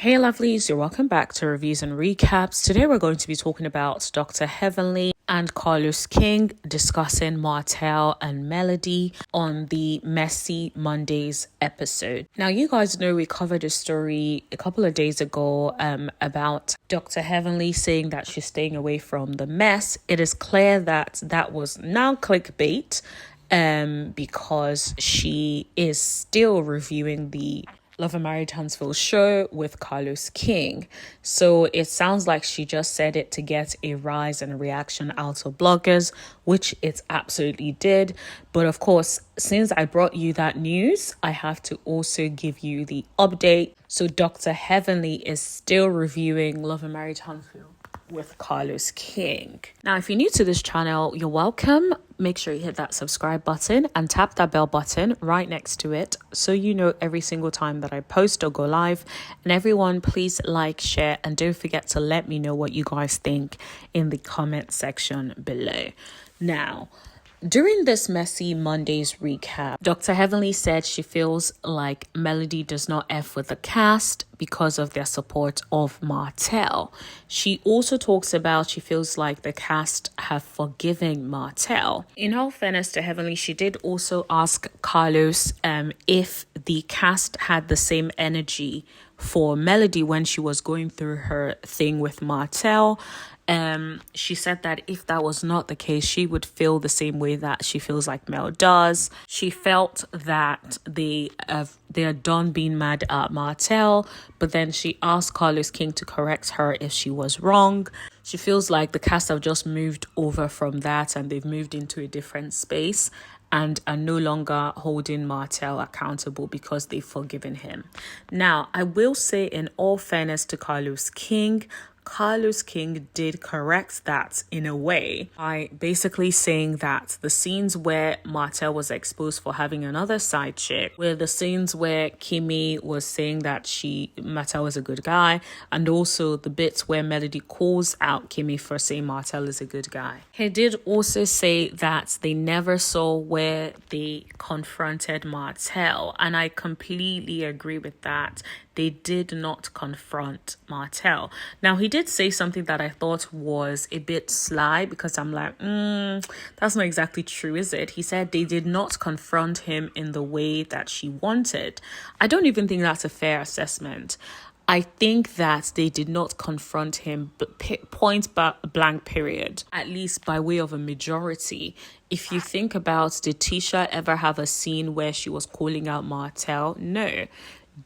Hey lovelies, you're welcome back to Reviews and Recaps. Today we're going to be talking about Dr. Heavenly and Carlos King discussing Martell and Melody on the Messy Mondays episode. Now you guys know we covered a story a couple of days ago about Dr. Heavenly saying that she's staying away from the mess. It is clear that that was now clickbait because she is still reviewing the Love and Married Huntsville show with Carlos King. So it sounds like she just said it to get a rise and a reaction out of bloggers, which it absolutely did. But of course, since I brought you that news, I have to also give you the update. So Dr. Heavenly is still reviewing Love and Married Huntsville with Carlos King. Now, if you're new to this channel, you're welcome. Make sure you hit that subscribe button and tap that bell button right next to it so you know every single time that I post or go live. And everyone, please like, share, and don't forget to let me know what you guys think in the comment section below. Now, during this Messy Mondays recap, Dr. Heavenly said she feels like Melody does not F with the cast because of their support of Martel. She also talks about she feels like the cast have forgiven Martel. In all fairness to Heavenly, she did also ask Carlos if the cast had the same energy for Melody when she was going through her thing with Martel. She said that if that was not the case, she would feel the same way that she feels like Mel does. She felt that they are done being mad at Martel, but then she asked Carlos King to correct her if she was wrong. She feels like the cast have just moved over from that and they've moved into a different space and are no longer holding Martel accountable because they've forgiven him. Now, I will say in all fairness to Carlos King did correct that in a way by basically saying that the scenes where Martel was exposed for having another side chick were the scenes where Kimmy was saying that Martel was a good guy, and also the bits where Melody calls out Kimmy for saying Martel is a good guy. He did also say that they never saw where they confronted Martel, and I completely agree with that. They did not confront Martel. Now, he did say something that I thought was a bit sly because I'm like, that's not exactly true, is it? He said they did not confront him in the way that she wanted. I don't even think that's a fair assessment. I think that they did not confront him point blank period, at least by way of a majority. If you think about, did Tisha ever have a scene where she was calling out Martel? No.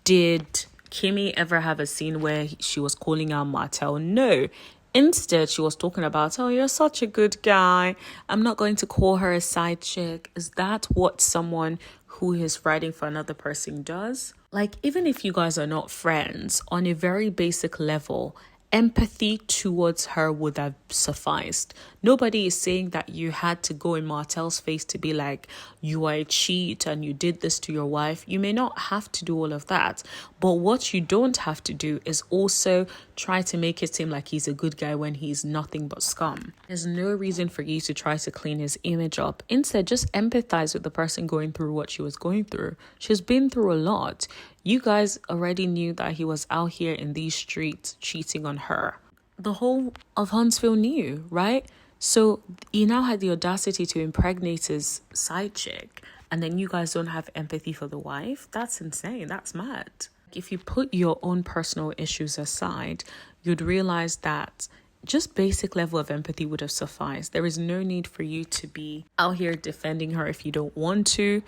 Did Kimmy ever have a scene where she was calling out Martel? No. Instead, she was talking about, oh, you're such a good guy. I'm not going to call her a side chick. Is that what someone who is writing for another person does? Like, even if you guys are not friends, on a very basic level, empathy towards her would have sufficed. Nobody is saying that you had to go in Martel's face to be like, you are a cheat and you did this to your wife. You may not have to do all of that. But what you don't have to do is also try to make it seem like he's a good guy when he's nothing but scum. There's no reason for you to try to clean his image up. Instead, just empathize with the person going through what she was going through. She's been through a lot. You guys already knew that he was out here in these streets cheating on her. The whole of Huntsville knew, right? So he now had the audacity to impregnate his side chick, and then you guys don't have empathy for the wife? That's insane. That's mad. If you put your own personal issues aside, you'd realize that just basic level of empathy would have sufficed. There is no need for you to be out here defending her if you don't want to,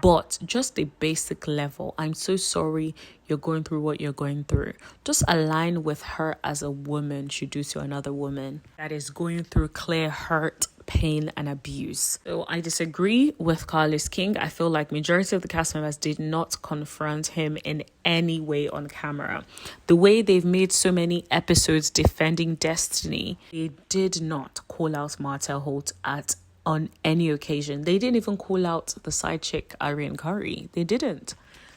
but just a basic level. I'm so sorry you're going through what you're going through. Just align with her as a woman should do to another woman that is going through clear hurt, pain, and abuse. So I disagree with Carlos King. I feel like majority of the cast members did not confront him in any way on camera. The way they've made so many episodes defending Destiny, they did not call out Martell Holt on any occasion. They didn't even call out the side chick arionnecurry. They didn't.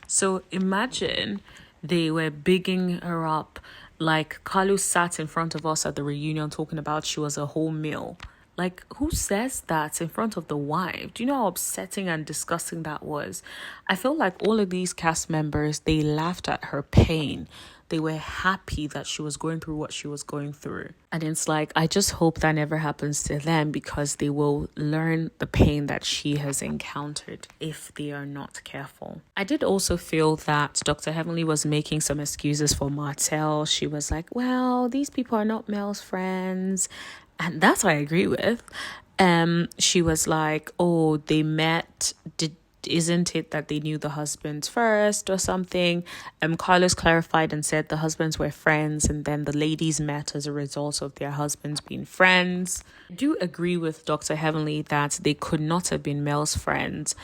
So imagine they were bigging her up, like Carlos sat in front of us at the reunion talking about she was a whole meal. Like, who says that in front of the wife? Do you know how upsetting and disgusting that was? I feel like all of these cast members, they laughed at her pain. They were happy that she was going through what she was going through. And it's like, I just hope that never happens to them, because they will learn the pain that she has encountered if they are not careful. I did also feel that Dr. Heavenly was making some excuses for Martel. She was like, well, these people are not Mel's friends. And that's what I agree with. She was like, oh, they met, isn't it that they knew the husbands first or something? Carlos clarified and said the husbands were friends, and then the ladies met as a result of their husbands being friends. I do agree with Dr. Heavenly that they could not have been Mel's friends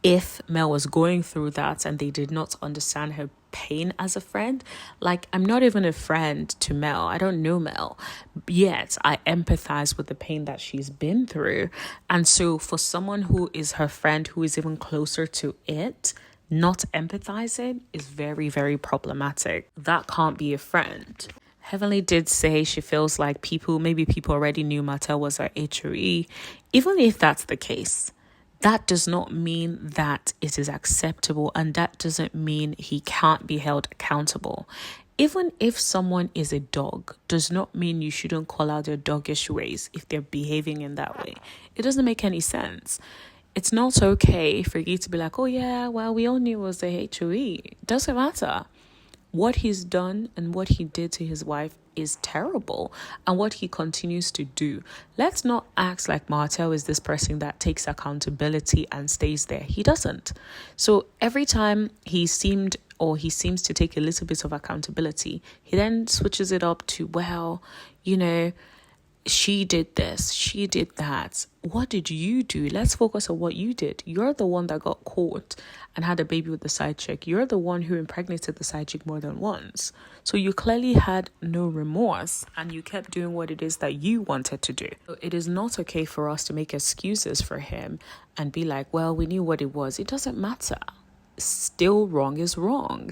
if Mel was going through that and they did not understand her pain as a friend. Like, I'm not even a friend to Mel. I don't know Mel, yet I empathize with the pain that she's been through. And so for someone who is her friend, who is even closer to it, not empathizing is very, very problematic. That can't be a friend. Heavenly did say she feels like maybe people already knew Martel was her HOE. Even if that's the case, that does not mean that it is acceptable, and that doesn't mean he can't be held accountable. Even if someone is a dog, does not mean you shouldn't call out their doggish ways if they're behaving in that way. It doesn't make any sense. It's not okay for you to be like, oh yeah, well, we all knew it was a HOE. It doesn't matter. What he's done and what he did to his wife is terrible, and what he continues to do. Let's not act like Martel is this person that takes accountability and stays there. He doesn't. So every time he seems to take a little bit of accountability, he then switches it up to, well, she did this, she did that. What did you do? Let's focus on what you did. You're the one that got caught and had a baby with the side chick. You're the one who impregnated the side chick more than once. So you clearly had no remorse, and you kept doing what it is that you wanted to do. So it is not okay for us to make excuses for him and be like, well, we knew what it was. It doesn't matter. Still, wrong is wrong.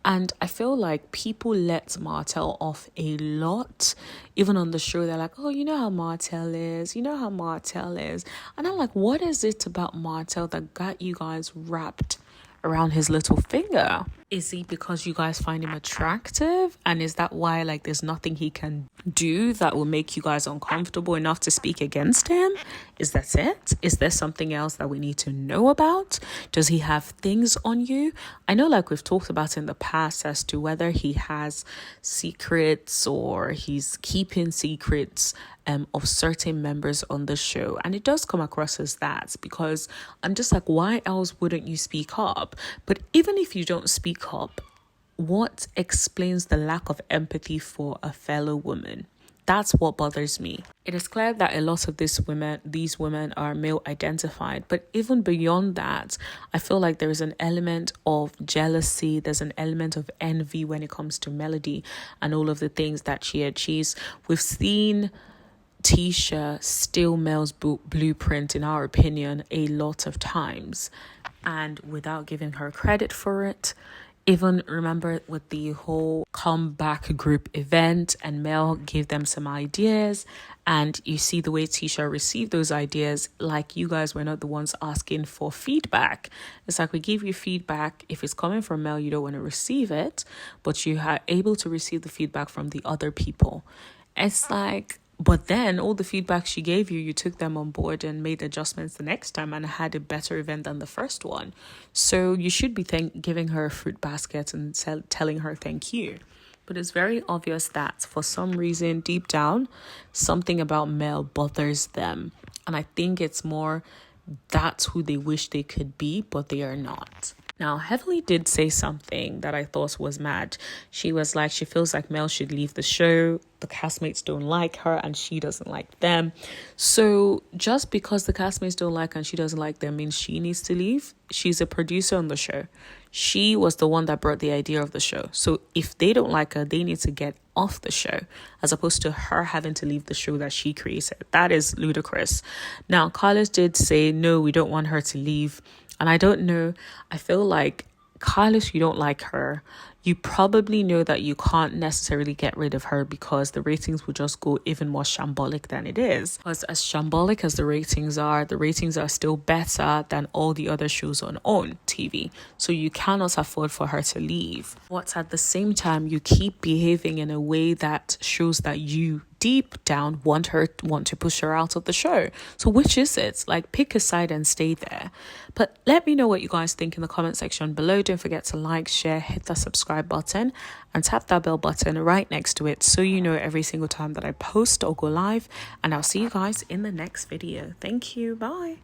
And I feel like people let Martel off a lot. Even on the show, they're like, oh, you know how Martel is. You know how Martel is. And I'm like, what is it about Martel that got you guys wrapped around his little finger? Is he because you guys find him attractive? And is that why, like, there's nothing he can do that will make you guys uncomfortable enough to speak against him? Is that it? Is there something else that we need to know about? Does he have things on you? I know, like, we've talked about in the past as to whether he has secrets or he's keeping secrets of certain members on the show. And it does come across as that, because I'm just like, why else wouldn't you speak up? But even if you don't speak up, what explains the lack of empathy for a fellow woman? That's what bothers me. It is clear that a lot of these women are male identified, but even beyond that, I feel like there is an element of jealousy. There's an element of envy when it comes to Melody and all of the things that she achieves. We've seen Tisha steal Mel's blueprint, in our opinion, a lot of times, and without giving her credit for it. Even remember with the whole comeback group event, and Mel gave them some ideas, and you see the way Tisha received those ideas, like, you guys were not the ones asking for feedback. It's like, we give you feedback. If it's coming from Mel, you don't want to receive it, but you are able to receive the feedback from the other people. It's like, but then all the feedback she gave you, you took them on board and made adjustments the next time and had a better event than the first one. So you should be giving her a fruit basket and telling her thank you. But it's very obvious that for some reason, deep down, something about Mel bothers them. And I think it's more that's who they wish they could be, but they are not. Now, Heavenly did say something that I thought was mad. She was like, she feels like Mel should leave the show. The castmates don't like her and she doesn't like them. So just because the castmates don't like her and she doesn't like them means she needs to leave? She's a producer on the show. She was the one that brought the idea of the show. So if they don't like her, they need to get off the show, as opposed to her having to leave the show that she created. That is ludicrous. Now, Carlos did say, no, we don't want her to leave. And I don't know, I feel like Carlos, you don't like her. You probably know that you can't necessarily get rid of her because the ratings will just go even more shambolic than it is. Because as shambolic as the ratings are still better than all the other shows on own TV. So you cannot afford for her to leave. But at the same time, you keep behaving in a way that shows that you deep down want to push her out of the show. So which is it? Like, pick a side and stay there. But let me know what you guys think in the comment section below. Don't forget to like, share, hit the subscribe button, and tap that bell button right next to it so you know every single time that I post or go live. And I'll see you guys in the next video. Thank you. Bye.